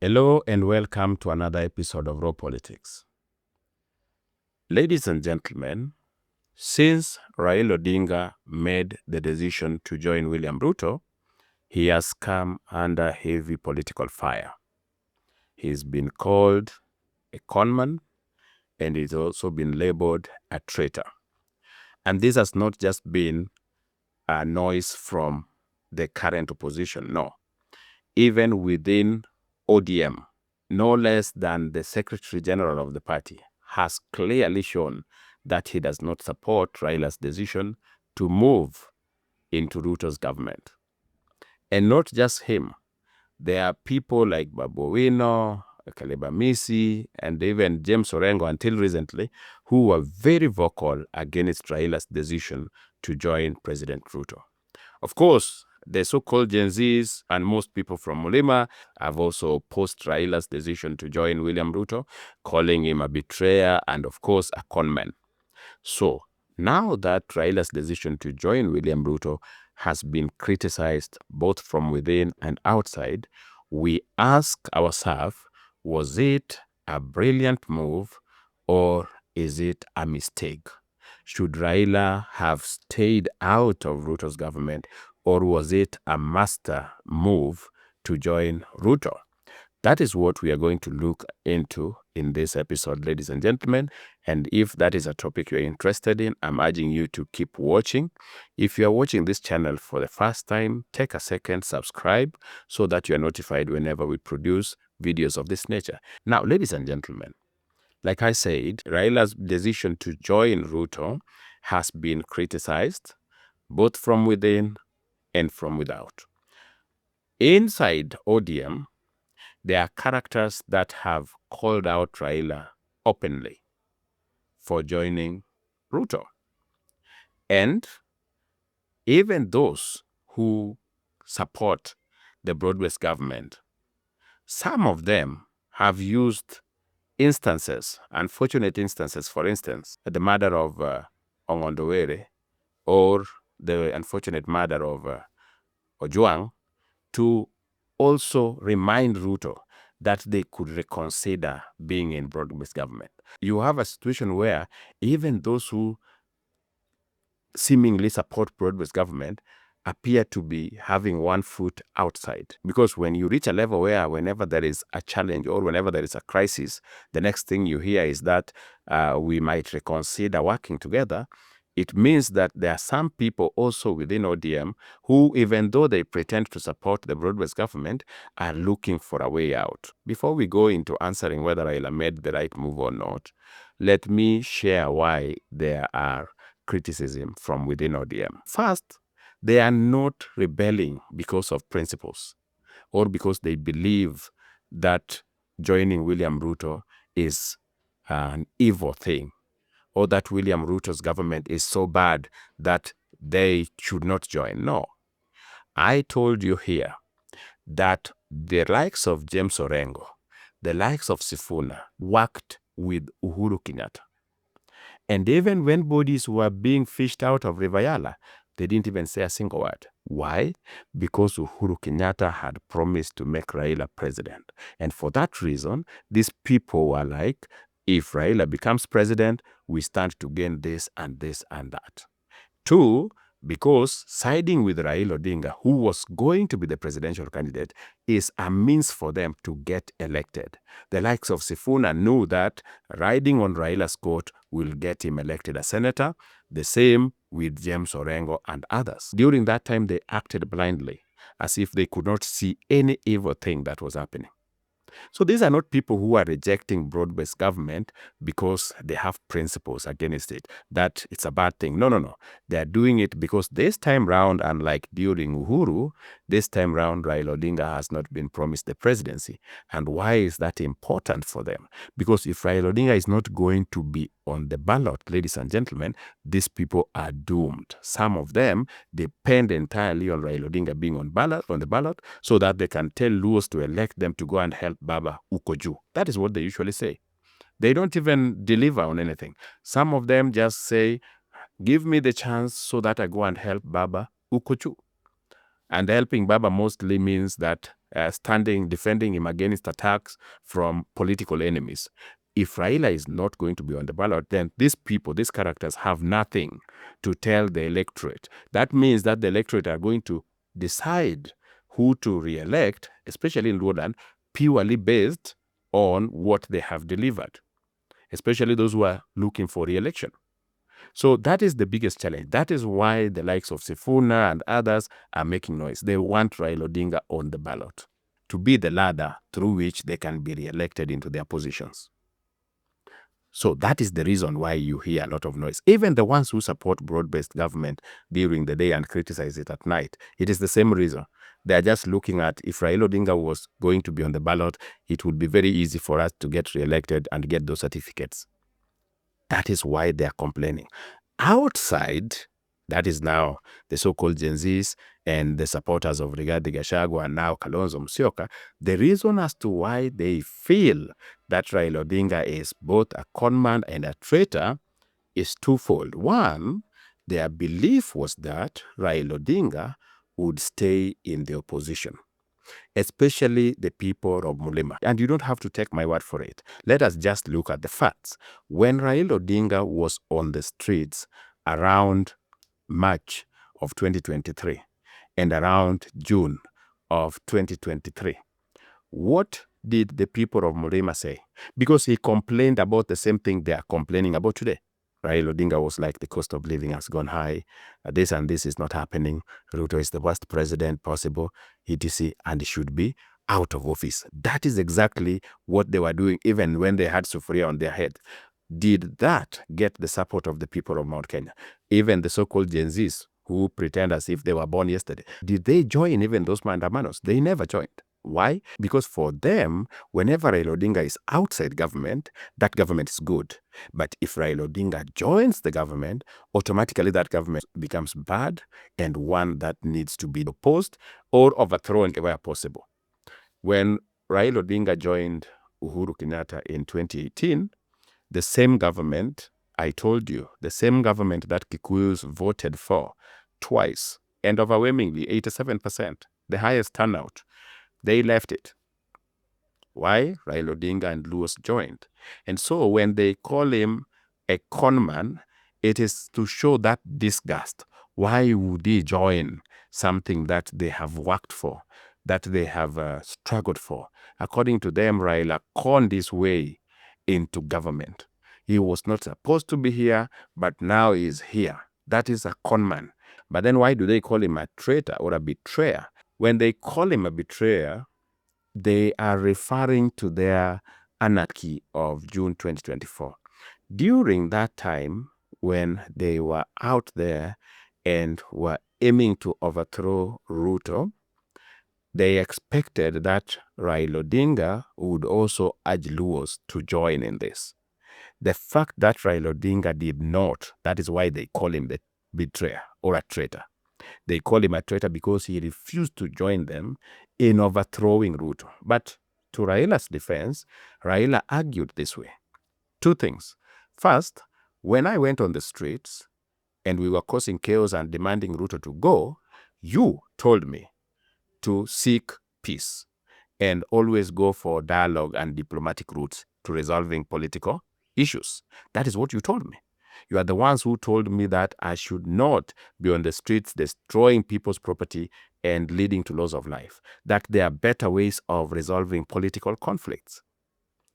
Hello and welcome to another episode of Raw Politics. Ladies and gentlemen, since Raila Odinga made the decision to join William Ruto, he has come under heavy political fire. He's been called a conman and he's also been labeled a traitor. And this has not just been a noise from the current opposition, no. Even within ODM, no less than the Secretary General of the party has clearly shown that he does not support Raila's decision to move into Ruto's government. And not just him. There are people like Babu Owino, Kaleba Misi, and even James Orengo until recently, who were very vocal against Raila's decision to join President Ruto. Of course, the so-called Gen Zs and most people from Mulima have also opposed Raila's decision to join William Ruto, calling him a betrayer and, of course, a conman. So, now that Raila's decision to join William Ruto has been criticized both from within and outside, we ask ourselves, was it a brilliant move or is it a mistake? Should Raila have stayed out of Ruto's government, or was it a master move to join Ruto? That is what we are going to look into in this episode, ladies and gentlemen. And if that is a topic you're interested in, I'm urging you to keep watching. If you are watching this channel for the first time, take a second, subscribe, so that you are notified whenever we produce videos of this nature. Now, ladies and gentlemen, like I said, Raila's decision to join Ruto has been criticized both from within and from without. Inside ODM, there are characters that have called out Raila openly for joining Ruto. And even those who support the broad-based government, some of them have used instances, unfortunate instances, for instance, the murder of Ongondowere or the unfortunate murder of Ojwang, to also remind Ruto that they could reconsider being in broad-based government. You have a situation where even those who seemingly support broad-based government appear to be having one foot outside. Because when you reach a level where whenever there is a challenge or whenever there is a crisis, the next thing you hear is that we might reconsider working together, it means that there are some people also within ODM who, even though they pretend to support the broad-based government, are looking for a way out. Before we go into answering whether Raila made the right move or not, let me share why there are criticism from within ODM. First, they are not rebelling because of principles or because they believe that joining William Ruto is an evil thing, or that William Ruto's government is so bad that they should not join. No. I told you here that the likes of James Orengo, the likes of Sifuna, worked with Uhuru Kenyatta. And even when bodies were being fished out of River Yala, they didn't even say a single word. Why? Because Uhuru Kenyatta had promised to make Raila president. And for that reason, these people were like, if Raila becomes president, we stand to gain this and this and that. Two, because siding with Raila Odinga, who was going to be the presidential candidate, is a means for them to get elected. The likes of Sifuna knew that riding on Raila's coat will get him elected as senator. The same with James Orengo and others. During that time, they acted blindly, as if they could not see any evil thing that was happening. So these are not people who are rejecting broad-based government because they have principles against it, that it's a bad thing. No, no, no. They are doing it because this time round, unlike during Uhuru, this time round Raila Odinga has not been promised the presidency. And why is that important for them? Because if Raila Odinga is not going to be on the ballot, ladies and gentlemen, these people are doomed. Some of them depend entirely on Raila Odinga being on the ballot so that they can tell Luos to elect them to go and help Baba Ukoju. That is what they usually say. They don't even deliver on anything. Some of them just say, give me the chance so that I go and help Baba Ukoju. And helping Baba mostly means that defending him against attacks from political enemies. If Raila is not going to be on the ballot, then these characters have nothing to tell the electorate. That means that the electorate are going to decide who to re-elect, especially in Rwanda, purely based on what they have delivered, especially those who are looking for re-election. So that is the biggest challenge. That is why the likes of Sifuna and others are making noise. They want Raila Odinga on the ballot to be the ladder through which they can be re-elected into their positions. So that is the reason why you hear a lot of noise. Even the ones who support broad-based government during the day and criticize it at night, it is the same reason. They are just looking at, if Raila Odinga was going to be on the ballot, it would be very easy for us to get re-elected and get those certificates. That is why they are complaining. Outside, that is now the so-called Gen Zs and the supporters of Rigathi Gachagua and now Kalonzo Musyoka, the reason as to why they feel that Raila Odinga is both a conman and a traitor is twofold. One, their belief was that Raila Odinga would stay in the opposition, especially the people of Mulima. And you don't have to take my word for it. Let us just look at the facts. When Raila Odinga was on the streets around March of 2023 and around June of 2023, what did the people of Mulima say? Because he complained about the same thing they are complaining about today. Raila Odinga was like, the cost of living has gone high. This and this is not happening. Ruto is the worst president possible, etc., and he should be out of office. That is exactly what they were doing even when they had Sufuria on their head. Did that get the support of the people of Mount Kenya? Even the so-called Gen Zs who pretend as if they were born yesterday, did they join even those mandamanos? They never joined. Why? Because for them, whenever Raila Odinga is outside government, that government is good. But if Raila Odinga joins the government, automatically that government becomes bad and one that needs to be opposed or overthrown where possible. When Raila Odinga joined Uhuru Kenyatta in 2018, the same government, I told you, the same government that Kikuyus voted for twice and overwhelmingly 87%, the highest turnout, they left it. Why? Raila Odinga and Luos joined. And so when they call him a conman, it is to show that disgust. Why would he join something that they have worked for, that they have struggled for? According to them, Raila conned his way into government. He was not supposed to be here, but now he is here. That is a conman. But then why do they call him a traitor or a betrayer? When they call him a betrayer, they are referring to their anarchy of June 2024. During that time, when they were out there and were aiming to overthrow Ruto, they expected that Raila Odinga would also urge Luos to join in this. The fact that Raila Odinga did not, that is why they call him the betrayer or a traitor. They call him a traitor because he refused to join them in overthrowing Ruto. But to Raila's defense, Raila argued this way. Two things. First, when I went on the streets and we were causing chaos and demanding Ruto to go, you told me to seek peace and always go for dialogue and diplomatic routes to resolving political issues. That is what you told me. You are the ones who told me that I should not be on the streets destroying people's property and leading to loss of life, that there are better ways of resolving political conflicts.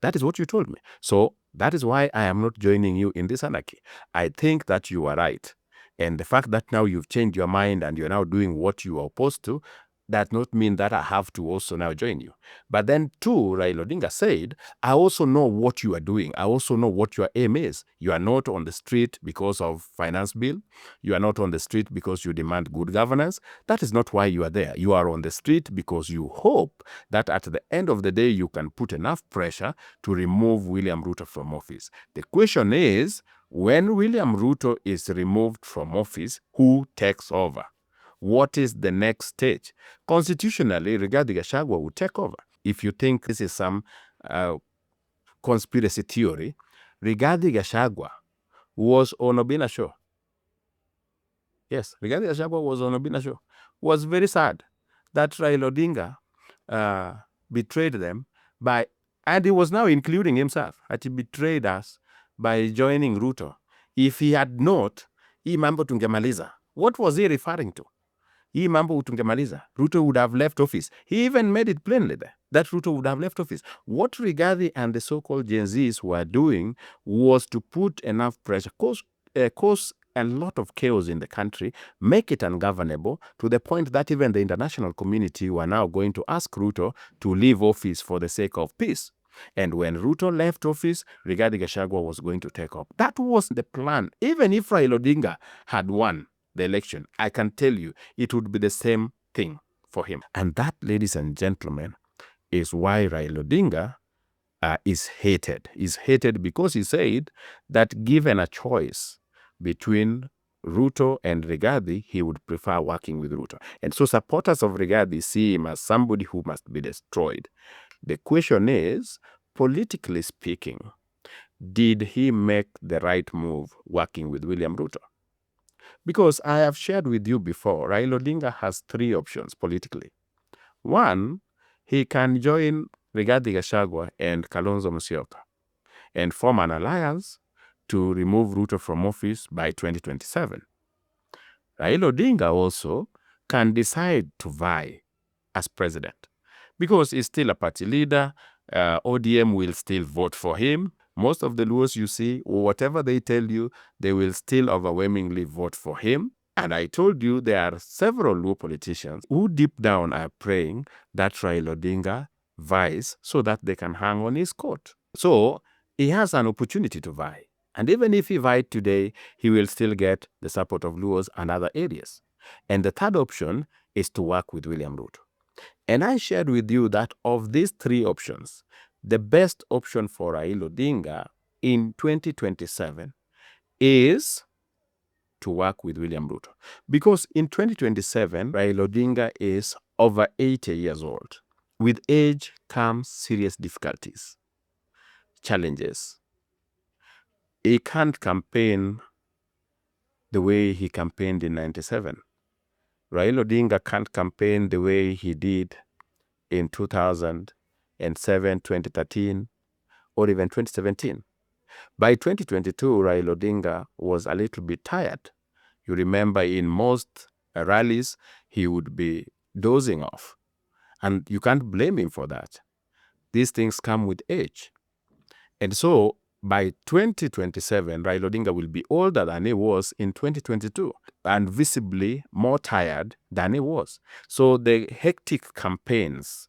That is what you told me. So that is why I am not joining you in this anarchy. I think that you are right. And the fact that now you've changed your mind and you're now doing what you are opposed to, does not mean that I have to also now join you. But then too, Raila Odinga said, I also know what you are doing. I also know what your aim is. You are not on the street because of finance bill. You are not on the street because you demand good governance. That is not why you are there. You are on the street because you hope that at the end of the day, you can put enough pressure to remove William Ruto from office. The question is, when William Ruto is removed from office, who takes over? What is the next stage? Constitutionally, Rigathi Gachagua will take over. If you think this is some conspiracy theory, Rigathi Gachagua was on Obina show. Yes, Rigathi Gachagua was on Obina show. Was very sad that Raila Odinga betrayed them by, and he was now including himself, that he betrayed us by joining Ruto. If he had not, hii mambo tungemaliza. What was he referring to? Hii mambo tungemaliza. Ruto would have left office. He even made it plainly there that Ruto would have left office. What Rigathi and the so-called Gen Zs were doing was to put enough pressure, cause a lot of chaos in the country, make it ungovernable, to the point that even the international community were now going to ask Ruto to leave office for the sake of peace. And when Ruto left office, Rigathi Gachagua was going to take up. That was the plan. Even if Raila Odinga had won the election, I can tell you it would be the same thing for him. And that, ladies and gentlemen, is why Raila Odinga is hated. He's hated because he said that given a choice between Ruto and Rigathi, he would prefer working with Ruto. And so supporters of Rigathi see him as somebody who must be destroyed. The question is, politically speaking, did he make the right move working with William Ruto? Because I have shared with you before, Raila Odinga has three options politically. One, he can join Rigathi Gachagua and Kalonzo Musyoka and form an alliance to remove Ruto from office by 2027. Raila Odinga also can decide to vie as president because he's still a party leader. ODM will still vote for him. Most of the Luos you see, whatever they tell you, they will still overwhelmingly vote for him. And I told you there are several Luo politicians who deep down are praying that Raila Odinga vies so that they can hang on his coat. So he has an opportunity to vie. And even if he vied today, he will still get the support of Luos and other areas. And the third option is to work with William Ruto. And I shared with you that of these three options, the best option for Raila Odinga in 2027 is to work with William Ruto. Because in 2027, Raila Odinga is over 80 years old. With age comes serious difficulties, challenges. He can't campaign the way he campaigned in 97. Raila Odinga can't campaign the way he did in 2007, 2013, or even 2017. By 2022, Raila Odinga was a little bit tired. You remember in most rallies, he would be dozing off. And you can't blame him for that. These things come with age. And so by 2027, Raila Odinga will be older than he was in 2022 and visibly more tired than he was. So the hectic campaigns,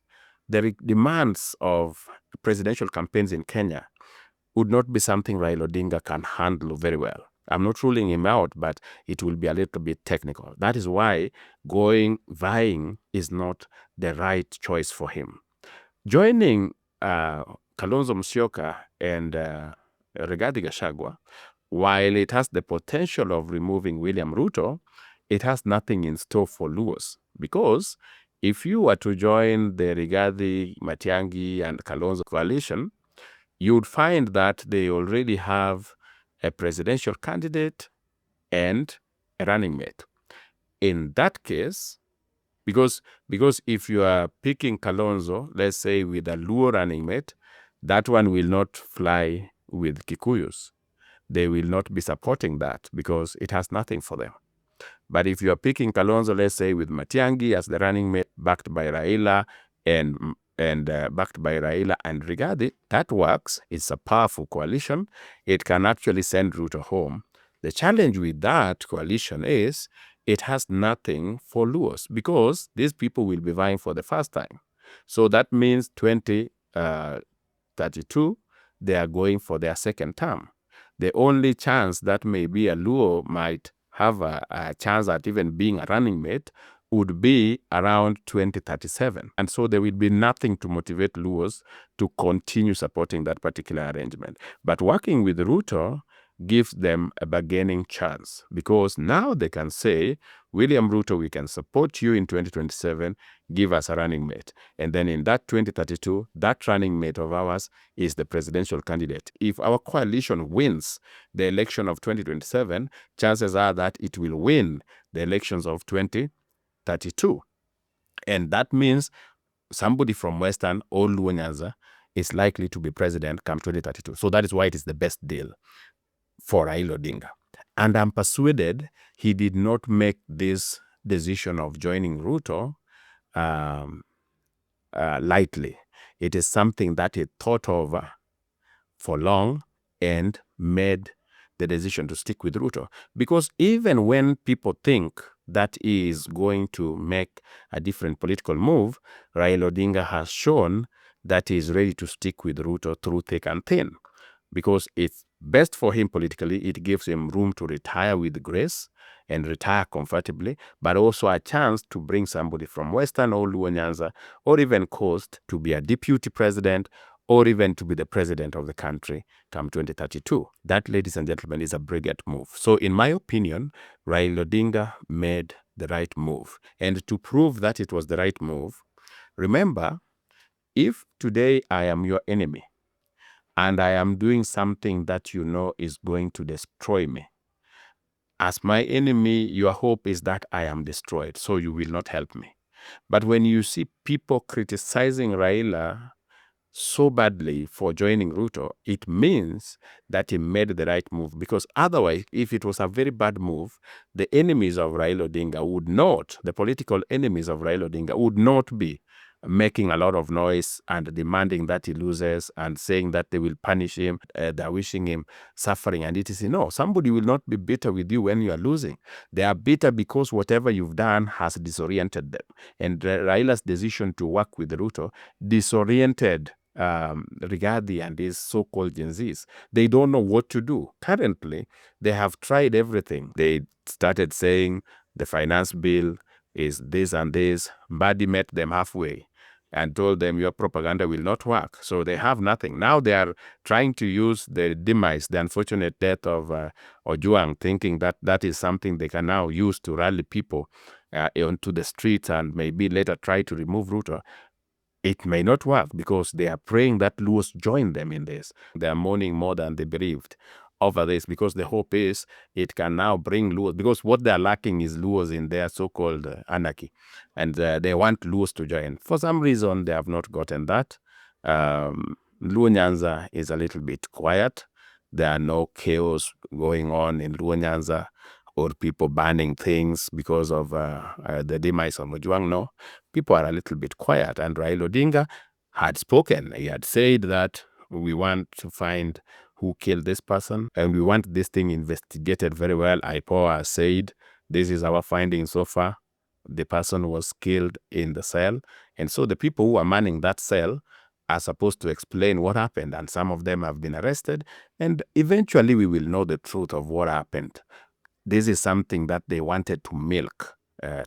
the demands of presidential campaigns in Kenya would not be something Raila Odinga can handle very well. I'm not ruling him out, but it will be a little bit technical. That is why vying is not the right choice for him. Joining Kalonzo Musyoka and Rigathi Gachagua, while it has the potential of removing William Ruto, it has nothing in store for Luos. Because if you were to join the Rigathi, Matiang'i, and Kalonzo coalition, you would find that they already have a presidential candidate and a running mate. In that case, because if you are picking Kalonzo, let's say with a Luo running mate, that one will not fly with Kikuyus. They will not be supporting that because it has nothing for them. But if you are picking Kalonzo, let's say with Matiang'i as the running mate, backed by Raila and backed by Raila and Rigathi, that works. It's a powerful coalition. It can actually send Ruto home. The challenge with that coalition is it has nothing for Luos because these people will be vying for the first time. So that means 2032, they are going for their second term. The only chance that maybe a Luo might have a chance at even being a running mate would be around 2037. And so there will be nothing to motivate Luos to continue supporting that particular arrangement. But working with Ruto gives them a bargaining chance because now they can say, William Ruto, we can support you in 2027, give us a running mate. And then in that 2032, that running mate of ours is the presidential candidate. If our coalition wins the election of 2027, chances are that it will win the elections of 2032. And that means somebody from Western or Luo Nyanza is likely to be president come 2032. So that is why it is the best deal for Raila Odinga. And I'm persuaded he did not make this decision of joining Ruto lightly. It is something that he thought of for long and made the decision to stick with Ruto. Because even when people think that he is going to make a different political move, Raila Odinga has shown that he is ready to stick with Ruto through thick and thin. Because it's best for him politically. It gives him room to retire with grace and retire comfortably, but also a chance to bring somebody from Western or Luo Nyanza or even Coast to be a deputy president or even to be the president of the country come 2032. That, ladies and gentlemen, is a brilliant move. So in my opinion, Raila Odinga made the right move. And to prove that it was the right move, remember, if today I am your enemy, and I am doing something that you know is going to destroy me, as my enemy, your hope is that I am destroyed, so you will not help me. But when you see people criticizing Raila so badly for joining Ruto, it means that he made the right move. Because otherwise, if it was a very bad move, the enemies of Raila Odinga would not, the political enemies of Raila Odinga would not be making a lot of noise and demanding that he loses and saying that they will punish him, they're wishing him suffering and it is, no, somebody will not be bitter with you when you are losing. They are bitter because whatever you've done has disoriented them. And Raila's decision to work with Ruto disoriented Rigathi and his so-called Gen Zs. They don't know what to do. Currently, they have tried everything. They started saying the finance bill is this and this. Mbadi met them halfway and told them your propaganda will not work. So they have nothing. Now they are trying to use the demise, the unfortunate death of Ojwang, thinking that that is something they can now use to rally people onto the streets and maybe later try to remove Ruto. It may not work because they are praying that Luos join them in this. They are mourning more than they believed over this because the hope is it can now bring Luos, because what they are lacking is Luos in their so-called anarchy. And they want Luos to join. For some reason, they have not gotten that. Luo Nyanza is a little bit quiet. There are no chaos going on in Luo Nyanza or people banning things because of the demise of Ojwang. No, people are a little bit quiet. And Raila Odinga had spoken. He had said that we want to find who killed this person and we want this thing investigated very well. IPOA has said, this is our finding so far. The person was killed in the cell. And so the people who are manning that cell are supposed to explain what happened. And some of them have been arrested. And eventually we will know the truth of what happened. This is something that they wanted to milk,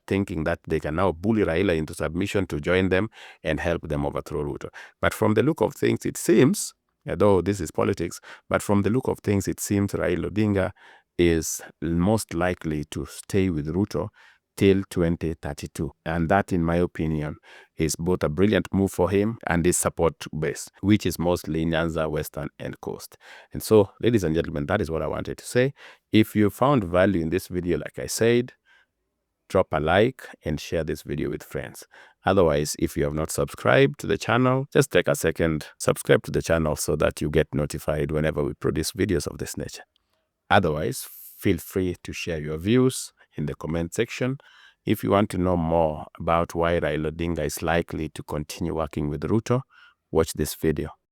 thinking that they can now bully Raila into submission to join them and help them overthrow Ruto. But from the look of things, it seems, although this is politics, but from the look of things, it seems Raila Odinga is most likely to stay with Ruto till 2032. And that, in my opinion, is both a brilliant move for him and his support base, which is mostly Nyanza, Western, and Coast. And so, ladies and gentlemen, that is what I wanted to say. If you found value in this video, like I said, drop a like and share this video with friends. Otherwise, if you have not subscribed to the channel, just take a second, subscribe to the channel so that you get notified whenever we produce videos of this nature. Otherwise, feel free to share your views in the comment section. If you want to know more about why Raila Odinga is likely to continue working with Ruto, watch this video.